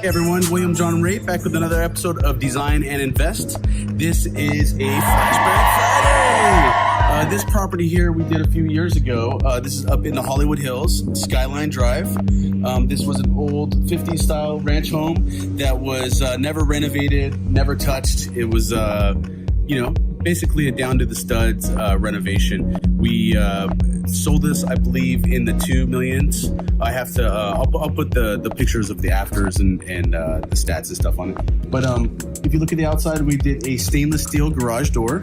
Hey everyone, John Raitt back with another episode of Design and Invest. This is a Flashback Friday. This property here we did a few years ago. This is up in the Hollywood Hills, Skyline Drive. This was an old 50s style ranch home that was never renovated, never touched. It was, basically a down to the studs renovation. We sold this, I believe, in the $2 millions. I have to, I'll put the pictures of the afters and the stats and stuff on it. But if you look at the outside, we did a stainless steel garage door,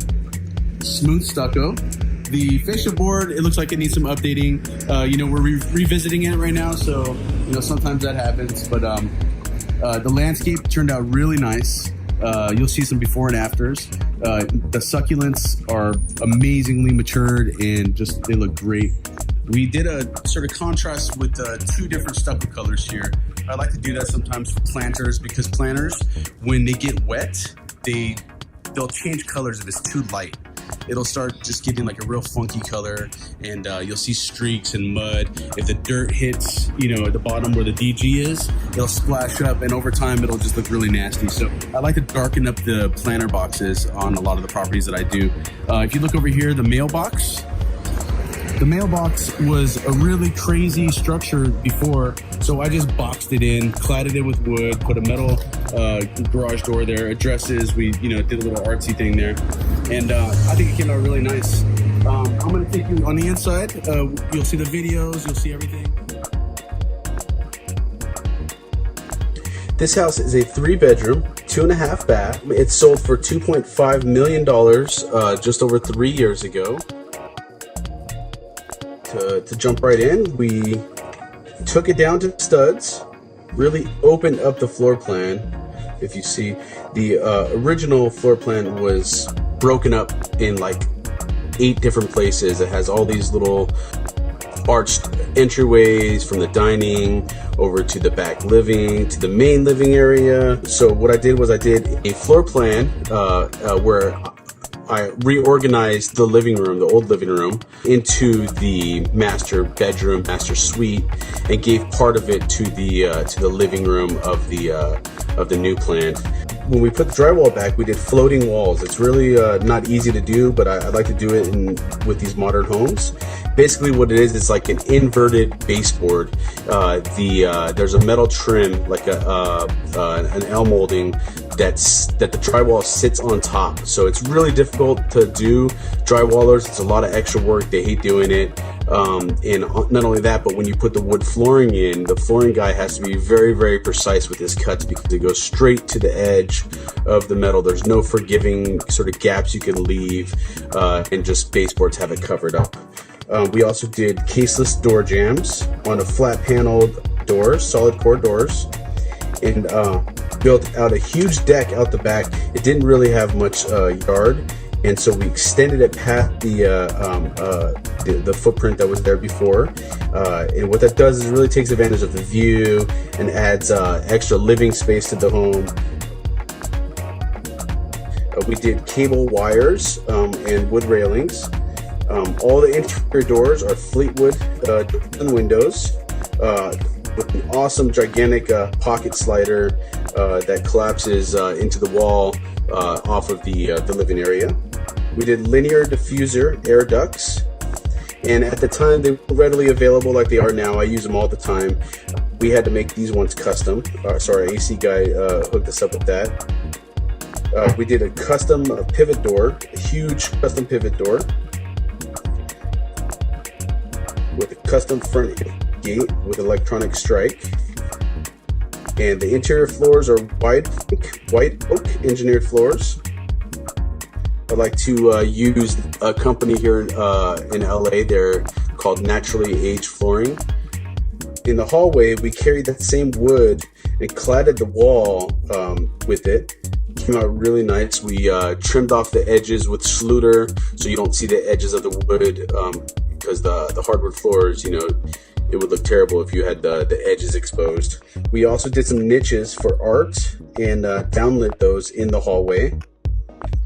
smooth stucco. The fascia board, it looks like it needs some updating. We're revisiting it right now, so sometimes that happens. But the landscape turned out really nice. You'll see some before and afters. The succulents are amazingly matured and they look great. We did a sort of contrast with two different stucco colors here. I like to do that sometimes for planters because planters, when they get wet, they'll change colors if it's too light. It'll start just getting like a real funky color, and you'll see streaks and mud. If the dirt hits, at the bottom where the DG is, it'll splash up, and over time it'll just look really nasty. So I like to darken up the planter boxes on a lot of the properties that I do. If you look over here, the mailbox was a really crazy structure before, so I just boxed it in, cladded it with wood, put a metal garage door there, addresses, we did a little artsy thing there, and I think it came out really nice. I'm going to take you on the inside. You'll see the videos, you'll see everything. This house is a 3-bedroom, 2.5 bath. It sold for $2.5 million just over 3 years ago. To jump right in, we took it down to studs, really opened up the floor plan. If you see, the original floor plan was broken up in like 8 different places. It has all these little arched entryways from the dining over to the back living to the main living area. So what I did was I did a floor plan where I reorganized the living room, the old living room, into the master bedroom, master suite, and gave part of it to the living room of the new plan. When we put the drywall back, we did floating walls. It's really not easy to do, but I like to do it with these modern homes. Basically what it is, it's like an inverted baseboard. There's a metal trim, like an L molding that the drywall sits on top. So it's really difficult to do. Drywallers, it's a lot of extra work. They hate doing it. And not only that, but when you put the wood flooring in, the flooring guy has to be very, very precise with his cuts because it goes straight to the edge of the metal. There's no forgiving sort of gaps you can leave, and just baseboards have it covered up. We also did caseless door jambs on a flat paneled doors, solid core doors, and built out a huge deck out the back. It didn't really have much yard, and so we extended it past the footprint that was there before. And what that does is it really takes advantage of the view and adds extra living space to the home. We did cable wires and wood railings. All the interior doors are Fleetwood and windows with an awesome gigantic pocket slider that collapses into the wall off of the living area. We did linear diffuser air ducts, and at the time they were readily available like they are now. I use them all the time. We had to make these ones custom. Our AC guy hooked us up with that. We did a custom pivot door, a huge custom pivot door with a custom front gate with electronic strike. And the interior floors are white oak engineered floors. I like to use a company here in LA. They're called Naturally Aged Flooring. In the hallway, we carried that same wood and cladded the wall with it. Came out really nice. We trimmed off the edges with Schluter so you don't see the edges of the wood because the hardwood floors, it would look terrible if you had the edges exposed. We also did some niches for art and downlit those in the hallway.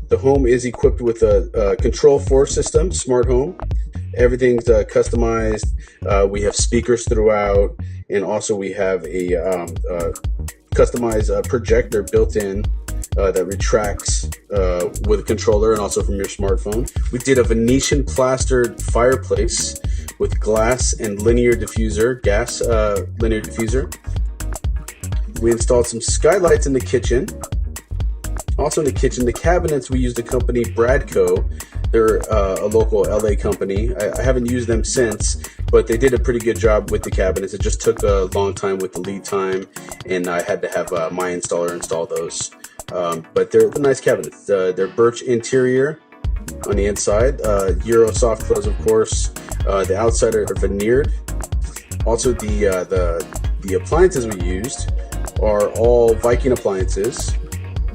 The home is equipped with a Control 4 system, smart home. Everything's customized. We have speakers throughout, and also we have a customized projector built in that retracts with a controller and also from your smartphone. We did a Venetian plastered fireplace with glass and linear diffuser, gas linear diffuser. We installed some skylights in the kitchen. Also in the kitchen, the cabinets, we used the company Bradco. They're a local LA company. I haven't used them since, but they did a pretty good job with the cabinets. It just took a long time with the lead time, and I had to have my installer install those. But they're nice cabinets. They're birch interior on the inside, Euro soft close, of course. The outside are veneered. Also, the appliances we used are all Viking appliances.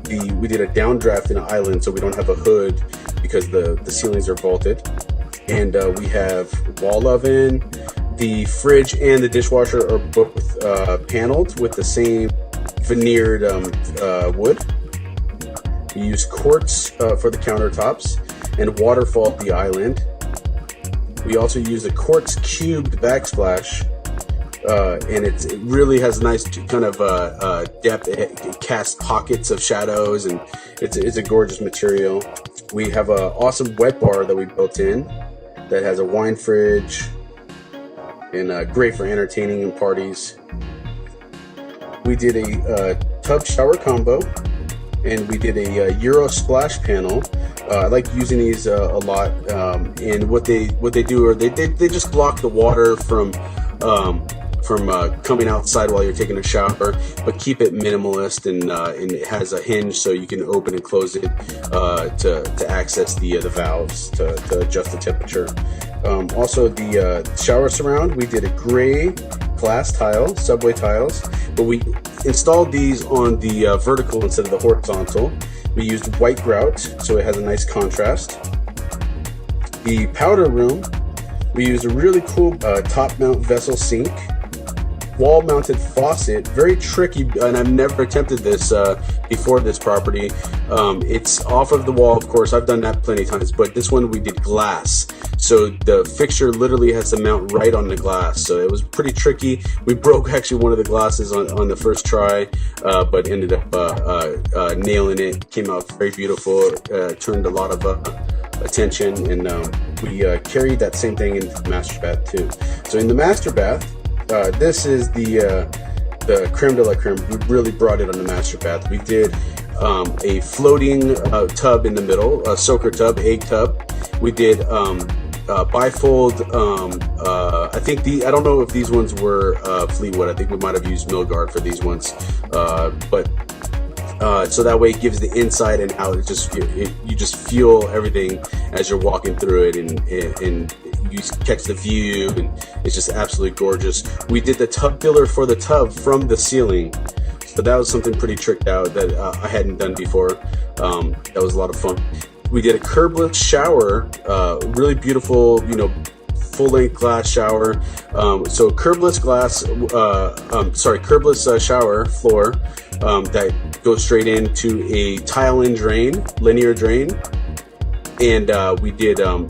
We did a downdraft in an island, so we don't have a hood because the ceilings are vaulted. And we have wall oven. The fridge and the dishwasher are both paneled with the same veneered wood. We use quartz for the countertops and waterfall the island. We also use a quartz cubed backsplash, and it really has a nice kind of depth. It casts pockets of shadows, and it's a gorgeous material. We have an awesome wet bar that we built in that has a wine fridge and great for entertaining and parties. We did a tub shower combo, and we did a Euro splash panel. I like using these a lot, and what they do are they just block the water from coming outside while you're taking a shower, but keep it minimalist, and it has a hinge so you can open and close it to access the valves to adjust the temperature. Also, the shower surround, we did a gray glass tile, subway tiles, but we installed these on the vertical instead of the horizontal. We used white grout, so it has a nice contrast. The powder room, we used a really cool top mount vessel sink, wall mounted faucet, very tricky, and I've never attempted this before this property. It's off of the wall, of course, I've done that plenty of times, but this one we did glass. So the fixture literally has to mount right on the glass. So it was pretty tricky. We broke actually one of the glasses on the first try, but ended up nailing it. Came out very beautiful, turned a lot of attention, and we carried that same thing into the master bath too. So in the master bath, this is the creme de la creme. We really brought it on the master bath. We did a floating tub in the middle, a soaker tub, egg tub. We did bifold. I don't know if these ones were Fleetwood. I think we might have used Milgard for these ones, but so that way it gives the inside and out. You just feel everything as you're walking through it, and you catch the view, and it's just absolutely gorgeous. We did the tub filler for the tub from the ceiling, so that was something pretty tricked out that I hadn't done before. That was a lot of fun. We did a curbless shower, really beautiful, full-length glass shower. So curbless shower floor that goes straight into a tile-in drain, linear drain. And we did, I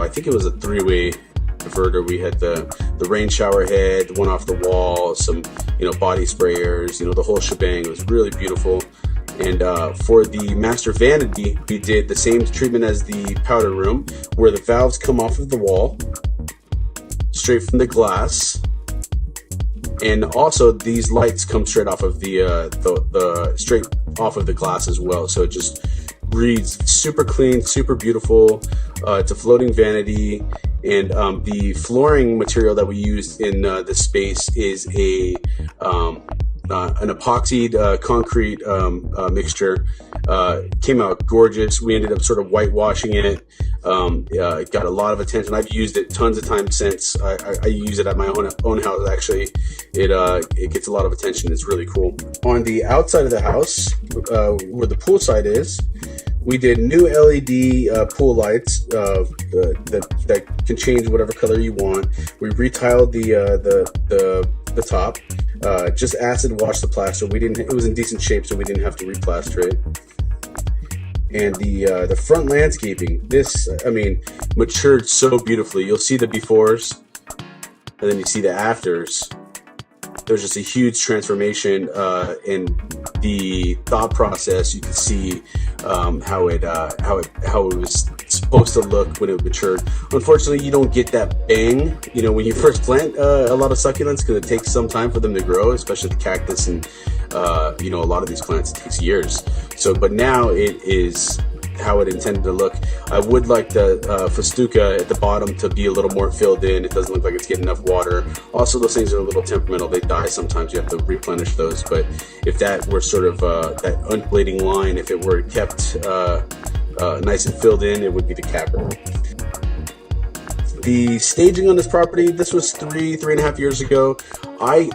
think it was a three-way diverter. We had the rain shower head, the one off the wall, some, body sprayers, the whole shebang. It was really beautiful. And for the master vanity, we did the same treatment as the powder room, where the valves come off of the wall, straight from the glass. And also these lights come straight off of the straight off of the glass as well. So it just reads super clean, super beautiful. It's a floating vanity, and the flooring material that we used in this space is an epoxied concrete mixture. Came out gorgeous. We ended up sort of whitewashing it. It got a lot of attention. I've used it tons of times since. I use it at my own house, actually. It gets a lot of attention. It's really cool. On the outside of the house, where the pool side is, we did new LED pool lights that can change whatever color you want. We retiled the top. Just acid washed the plaster. It was in decent shape, so we didn't have to replaster it. And the front landscaping, matured so beautifully. You'll see the befores, and then you see the afters. there's just a huge transformation in the thought process. You can see how it was supposed to look when it matured. Unfortunately, you don't get that bang, you know, when you first plant a lot of succulents, because it takes some time for them to grow, especially the cactus and you know, a lot of these plants, it takes years. So, but now it is how it intended to look. I would like the festuca at the bottom to be a little more filled in. It doesn't look like it's getting enough water. Also, those things are a little temperamental. They die sometimes. You have to replenish those. But if that were sort of that undulating line, if it were kept nice and filled in, it would be the capper. The staging on this property, this was three and a half years ago. I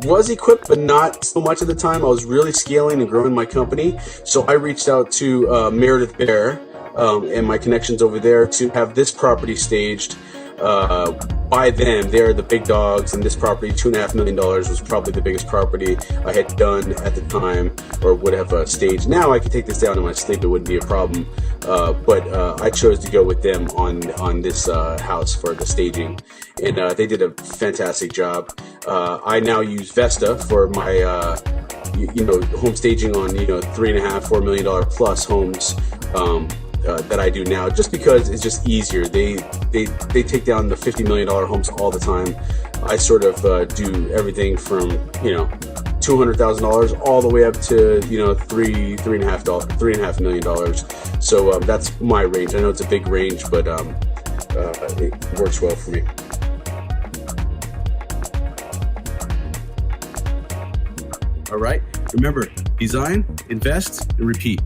was equipped, but not so much at the time. I was really scaling and growing my company. So I reached out to Meredith Bear and my connections over there to have this property staged by them. They're the big dogs, and this property, $2.5 million, was probably the biggest property I had done at the time, or would have staged. Now I could take this down in my sleep; it wouldn't be a problem. But I chose to go with them on this house for the staging, and they did a fantastic job. I now use Vesta for my you know, home staging on, you know, $3.5–4 million plus homes. That I do now, just because it's just easier. They take down the $50 million homes all the time. I sort of do everything from, you know, $200,000 all the way up to, you know, $3.5 million. So that's my range. I know it's a big range, but it works well for me. All right. Remember, design, invest, and repeat.